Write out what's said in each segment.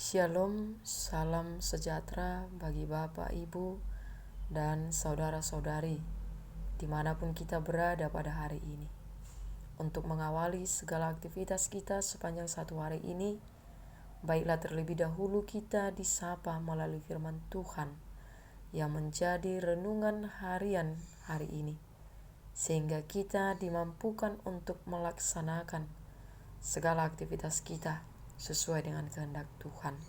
Shalom, salam sejahtera bagi Bapak, Ibu, dan saudara-saudari dimanapun kita berada pada hari ini. Untuk mengawali segala aktivitas kita sepanjang satu hari ini, baiklah terlebih dahulu kita disapa melalui firman Tuhan yang menjadi renungan harian hari ini, sehingga kita dimampukan untuk melaksanakan segala aktivitas kita sesuai dengan kehendak Tuhan.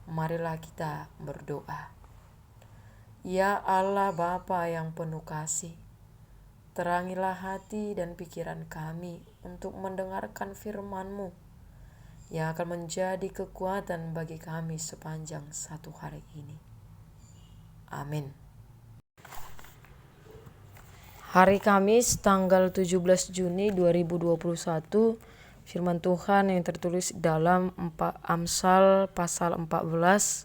Marilah kita berdoa. Ya Allah Bapa yang penuh kasih, terangilah hati dan pikiran kami untuk mendengarkan firman-Mu yang akan menjadi kekuatan bagi kami sepanjang satu hari ini. Amin. Hari Kamis tanggal 17 Juni 2021, firman Tuhan yang tertulis dalam Amsal pasal 14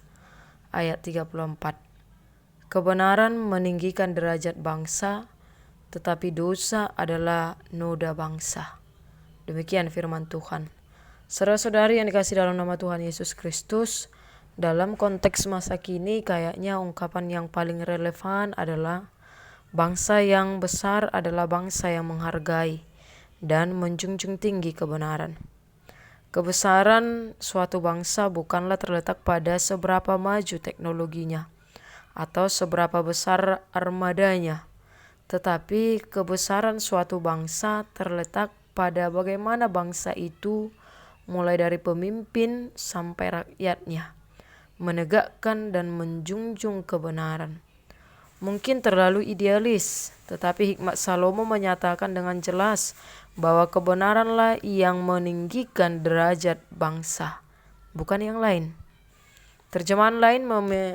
ayat 34. Kebenaran meninggikan derajat bangsa, tetapi dosa adalah noda bangsa. Demikian firman Tuhan. Saudara-saudari yang dikasihi dalam nama Tuhan Yesus Kristus, dalam konteks masa kini kayaknya ungkapan yang paling relevan adalah bangsa yang besar adalah bangsa yang menghargai dan menjunjung tinggi kebenaran. Kebesaran suatu bangsa bukanlah terletak pada seberapa maju teknologinya atau seberapa besar armadanya, tetapi kebesaran suatu bangsa terletak pada bagaimana bangsa itu, mulai dari pemimpin sampai rakyatnya, menegakkan dan menjunjung kebenaran. Mungkin terlalu idealis, tetapi hikmat Salomo menyatakan dengan jelas bahwa kebenaranlah yang meninggikan derajat bangsa, bukan yang lain. Terjemahan lain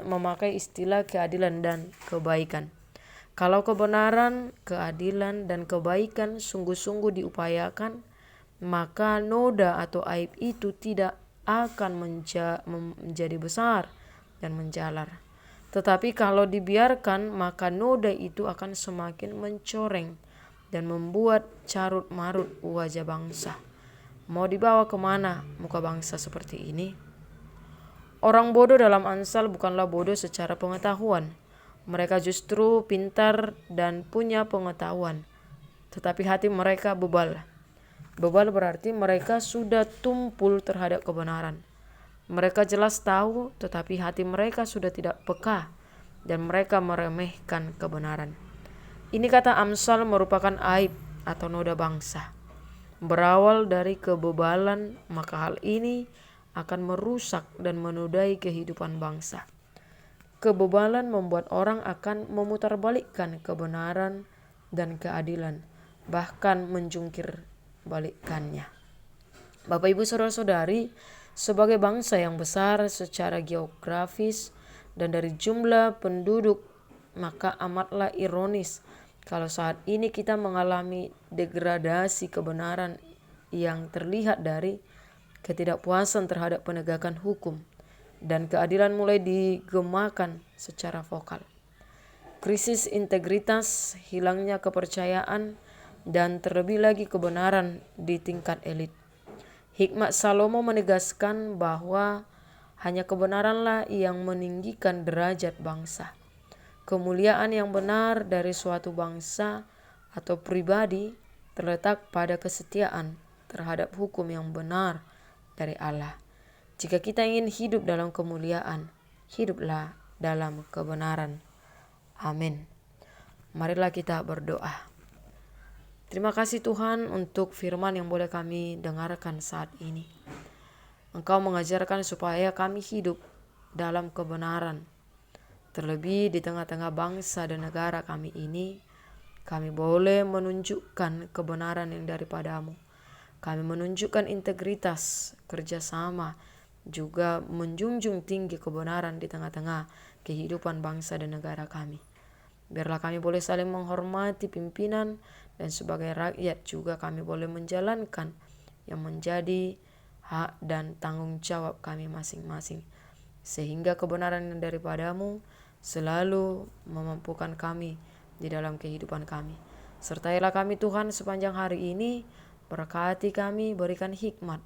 memakai istilah keadilan dan kebaikan. Kalau kebenaran, keadilan, dan kebaikan sungguh-sungguh diupayakan, maka noda atau aib itu tidak akan menjadi besar dan menjalar. Tetapi kalau dibiarkan, maka noda itu akan semakin mencoreng dan membuat carut marut wajah bangsa. Mau dibawa kemana muka bangsa seperti ini? Orang bodoh dalam Amsal bukanlah bodoh secara pengetahuan. Mereka justru pintar dan punya pengetahuan, tetapi hati mereka bebal. Bebal berarti mereka sudah tumpul terhadap kebenaran. Mereka jelas tahu, tetapi hati mereka sudah tidak peka, dan mereka meremehkan kebenaran. Ini kata Amsal merupakan aib atau noda bangsa. Berawal dari kebebalan, maka hal ini akan merusak dan menodai kehidupan bangsa. Kebebalan membuat orang akan memutarbalikkan kebenaran dan keadilan, bahkan menjungkir balikkannya. Bapak, Ibu, saudara-saudari, sebagai bangsa yang besar secara geografis dan dari jumlah penduduk, maka amatlah ironis kalau saat ini kita mengalami degradasi kebenaran yang terlihat dari ketidakpuasan terhadap penegakan hukum, dan keadilan mulai digemakan secara vokal. Krisis integritas, hilangnya kepercayaan, dan terlebih lagi kebenaran di tingkat elit. Hikmat Salomo menegaskan bahwa hanya kebenaranlah yang meninggikan derajat bangsa. Kemuliaan yang benar dari suatu bangsa atau pribadi terletak pada kesetiaan terhadap hukum yang benar dari Allah. Jika kita ingin hidup dalam kemuliaan, hiduplah dalam kebenaran. Amin. Marilah kita berdoa. Terima kasih Tuhan untuk firman yang boleh kami dengarkan saat ini. Engkau mengajarkan supaya kami hidup dalam kebenaran. Terlebih di tengah-tengah bangsa dan negara kami ini, kami boleh menunjukkan kebenaran yang daripadamu. Kami menunjukkan integritas, kerjasama, juga menjunjung tinggi kebenaran di tengah-tengah kehidupan bangsa dan negara kami. Biarlah kami boleh saling menghormati pimpinan, dan sebagai rakyat juga kami boleh menjalankan yang menjadi hak dan tanggung jawab kami masing-masing, sehingga kebenaran yang daripadamu selalu memampukan kami di dalam kehidupan kami. Sertailah kami Tuhan sepanjang hari ini, berkati kami, berikan hikmat,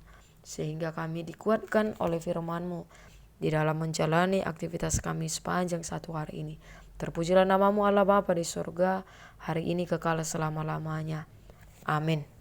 sehingga kami dikuatkan oleh firman-Mu di dalam menjalani aktivitas kami sepanjang satu hari ini. Terpujilah nama-Mu Allah Bapa di surga, hari ini kekal selama-lamanya. Amin.